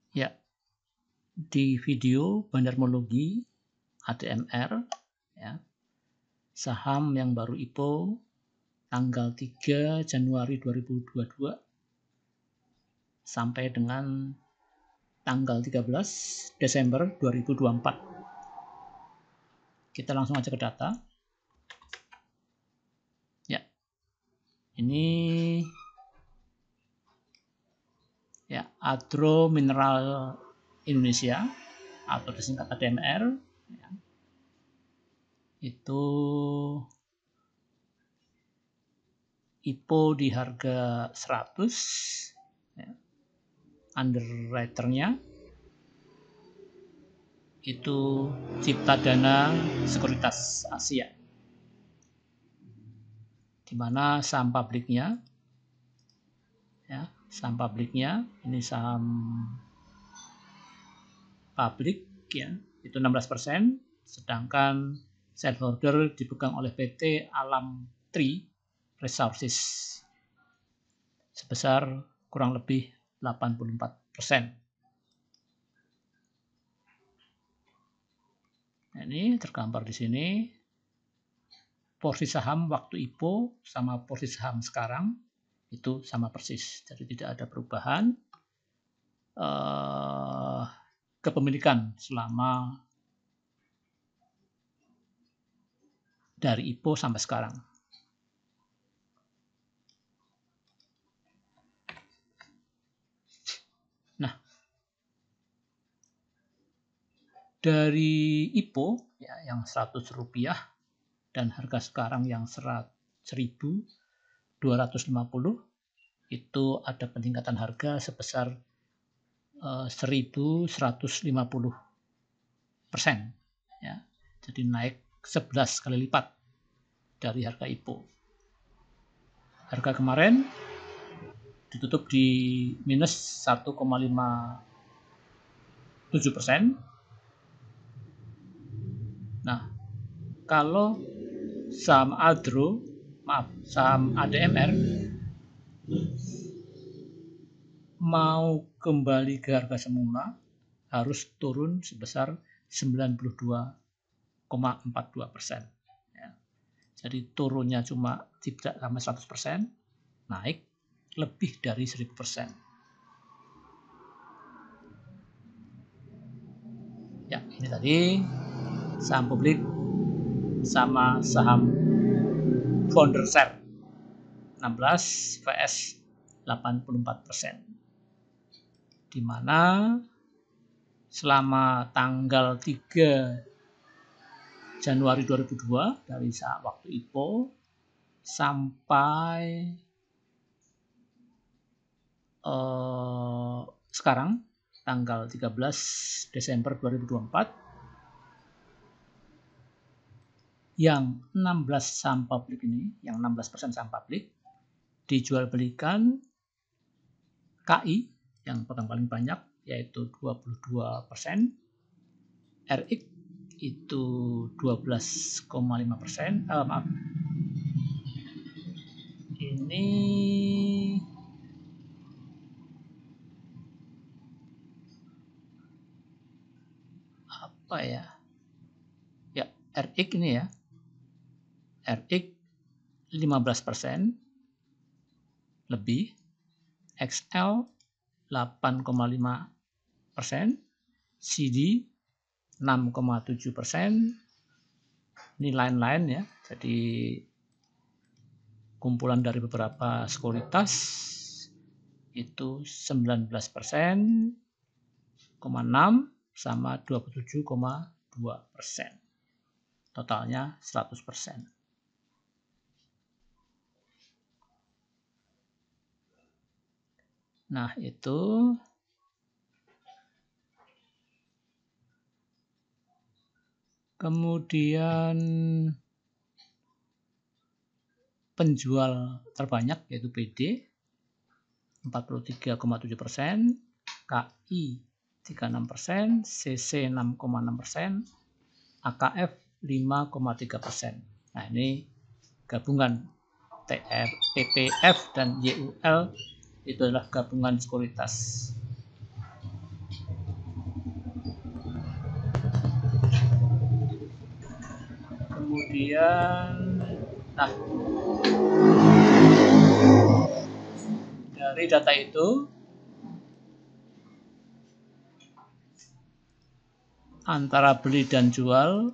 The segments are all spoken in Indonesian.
Ya, di video bandarmologi ADMR ya, saham yang baru IPO tanggal 3 Januari 2022 sampai dengan tanggal 13 Desember 2024. Kita langsung aja ke data. Ya, ini ya Adro Mineral Indonesia atau disingkat ADMR ya. Itu IPO di harga 100 ya. Underwriternya itu Ciptadana Sekuritas Asia, di mana saham publiknya ya, saham publiknya ini saham publik ya, itu 16%, sedangkan shareholder dipegang oleh PT Alam Tri Resources sebesar kurang lebih 84%. Nah, ini tergambar di sini porsi saham waktu IPO sama porsi saham sekarang itu sama persis, jadi tidak ada perubahan kepemilikan selama dari IPO sampai sekarang. Nah, dari IPO ya, yang 100 rupiah dan harga sekarang yang 1.250 itu ada peningkatan harga sebesar 1.150% ya, jadi naik 11 kali lipat dari harga IPO. Harga kemarin ditutup di minus 1,57%. Nah, kalau saham saham ADMR mau kembali ke harga semula harus turun sebesar 92,42%. Ya. Jadi turunnya cuma tidak sampai 100%, naik lebih dari 1000%. Ya, ini tadi saham publik sama saham founder share 16 vs 84%, di mana selama tanggal 3 Januari 2002 dari saat waktu IPO sampai sekarang tanggal 13 Desember 2024, yang 16 saham publik ini, yang 16% saham publik dijual belikan KI yang pegang paling banyak yaitu 22%, RX itu 12,5%, ini apa ya? Ya, RX ini ya. RX 15% lebih, XL 8,5%, CD 6,7%, ini lain-lain ya, jadi kumpulan dari beberapa sekuritas itu 19,6% sama 27,2%, totalnya 100%. Nah, itu kemudian penjual terbanyak yaitu PD 43,7%, KI 36%, CC 6,6%, AKF 5,3%. Nah, ini gabungan TPF dan YUL itu adalah gabungan sekuritas. Kemudian nah, dari data itu antara beli dan jual,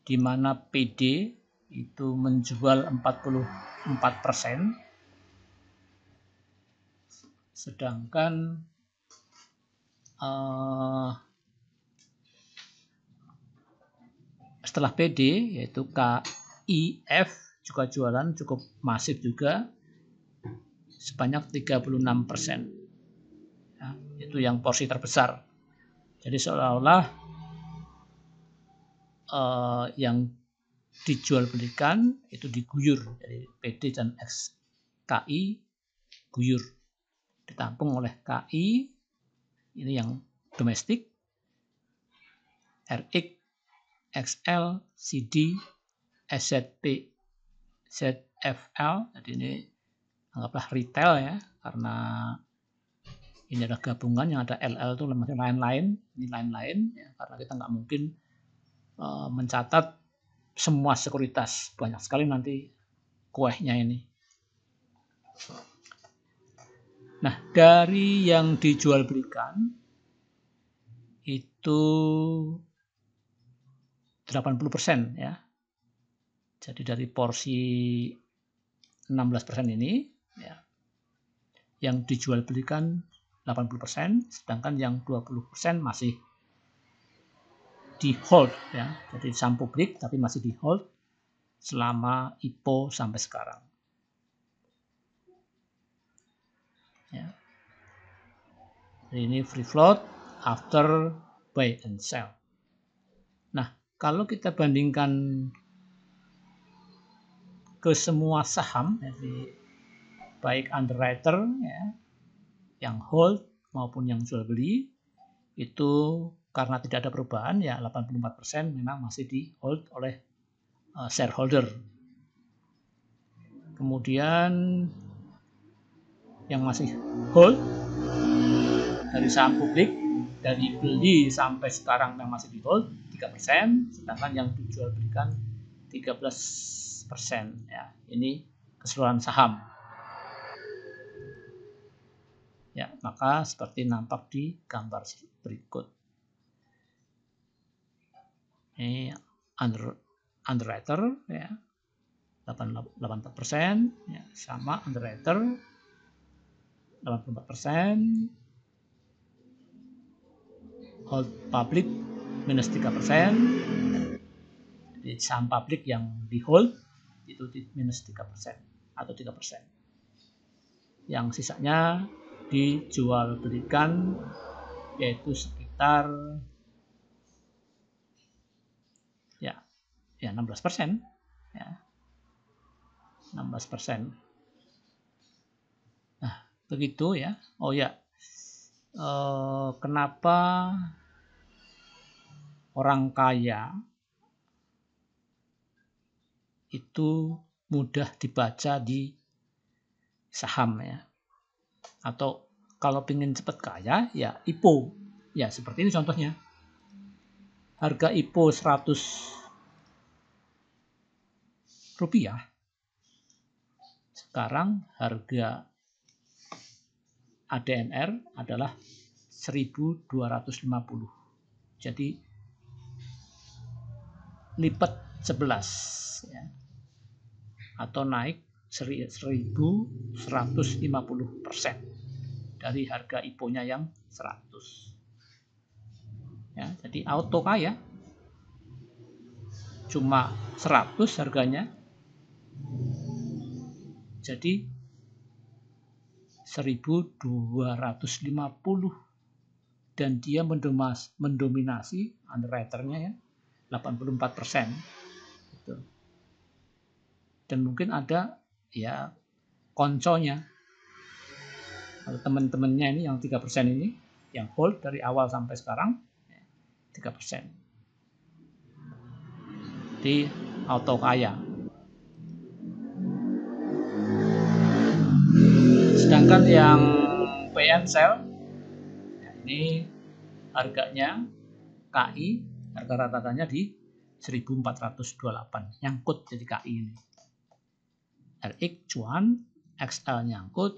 di mana PD itu menjual 44%, sedangkan setelah PD yaitu KIF juga jualan cukup masif juga sebanyak 36%. Ya, itu yang porsi terbesar. Jadi seolah-olah yang dijual belikan itu diguyur, jadi PD dan KI guyur, ditampung oleh KI ini yang domestik, RX, XL, CD, SZP, ZFL. Jadi ini anggaplah retail ya, karena ini adalah gabungan yang ada LL itu masih lain-lain, ini lain-lain ya, karena kita nggak mungkin mencatat semua sekuritas, banyak sekali nanti kuehnya ini. Nah, dari yang dijual belikan itu 80% ya. Jadi dari porsi 16% ini ya, yang dijual belikan 80%, sedangkan yang 20% masih di hold ya. Jadi saham publik tapi masih di hold selama IPO sampai sekarang. Ya. Ini free float after buy and sell. Nah, kalau kita bandingkan ke semua saham, jadi baik underwriter ya, yang hold maupun yang jual beli, itu karena tidak ada perubahan ya 84% memang masih di hold oleh shareholder. Kemudian yang masih hold dari saham publik dari beli sampai sekarang yang masih di hold 3%, sedangkan yang dijual belikan 13% ya. Ini keseluruhan saham. Ya, maka seperti nampak di gambar berikut. Ini underwriter ya. 84% ya, sama underwriter 84%, hold public minus 3%. Jadi saham publik yang di hold itu di minus 3% atau 3%. Yang sisanya dijual belikan yaitu sekitar ya 16% ya. 16%. Nah, begitu ya. Oh ya. Kenapa orang kaya itu mudah dibaca di saham ya. Atau kalau ingin cepat kaya ya IPO. Ya seperti ini contohnya. Harga IPO 100 rupiah. Sekarang harga ADNR adalah 1.250. Jadi lipat 11 ya. Atau naik 1.150% dari harga IPO-nya yang 100. Ya, jadi auto kaya. Cuma 100 harganya. Jadi 1.250 dan dia mendominasi underwriternya ya 84%. Gitu. Dan mungkin ada ya konconya atau teman-temannya ini yang 3% ini yang hold dari awal sampai sekarang 3%. Di auto kaya. Sedangkan yang buy and sell ya ini harganya KI harga rata-ratanya di 1428 nyangkut jadi KI ini. RX cuan, XL nyangkut,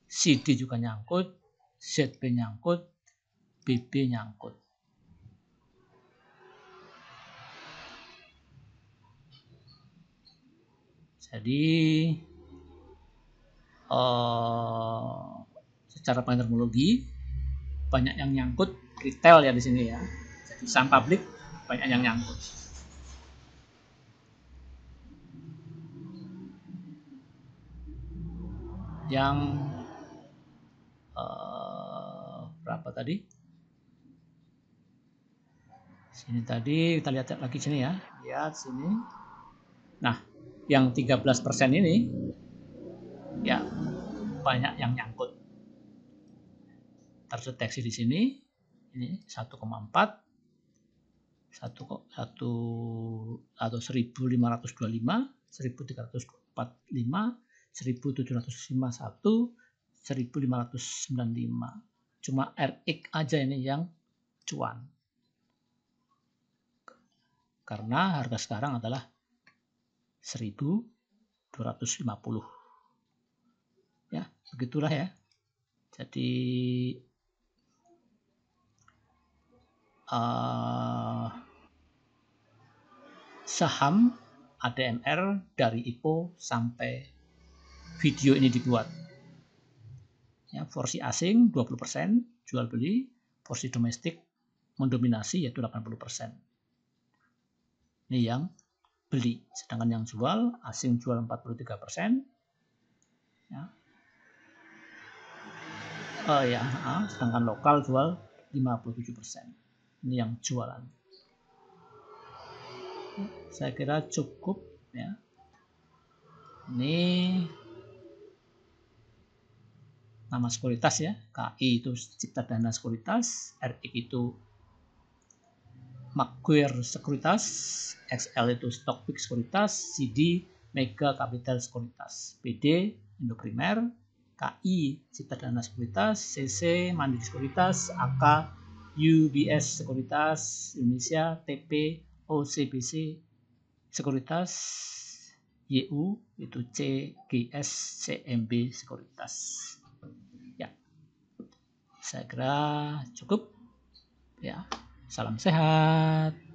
CD juga nyangkut, ZB nyangkut, BB nyangkut. Jadi secara terminologi banyak yang nyangkut retail ya di sini ya. Jadi saham publik banyak yang nyangkut. Yang berapa tadi? Sini tadi kita lihat lagi sini ya. Lihat sini. Nah, yang 13% ini ya banyak yang nyangkut. Terdeteksi di sini. Ini 1,4 atau 1525, 1345, 1751, 1595. Cuma RX aja ini yang cuan. Karena harga sekarang adalah 1250. Ya, begitulah ya. Jadi saham ADMR dari IPO sampai video ini dibuat. Ya, porsi asing 20% jual beli, porsi domestik mendominasi yaitu 80%. Ini yang beli, sedangkan yang jual asing jual 43%. Ya. Sedangkan lokal jual 57%. Ini yang jualan. Saya kira cukup ya. Ini nama sekuritas ya. KI itu Cipta Dana Sekuritas, RX itu Macquarie Sekuritas, XL itu Stockbridge Sekuritas, CD Mega Capital Sekuritas, PD Indo Primer, KI Cipta Dana Sekuritas, CC Mandiri Sekuritas, AK UBS Sekuritas Indonesia, TP OCBC Sekuritas, YU itu CGS CMB Sekuritas. Ya, saya kira cukup ya. Salam sehat.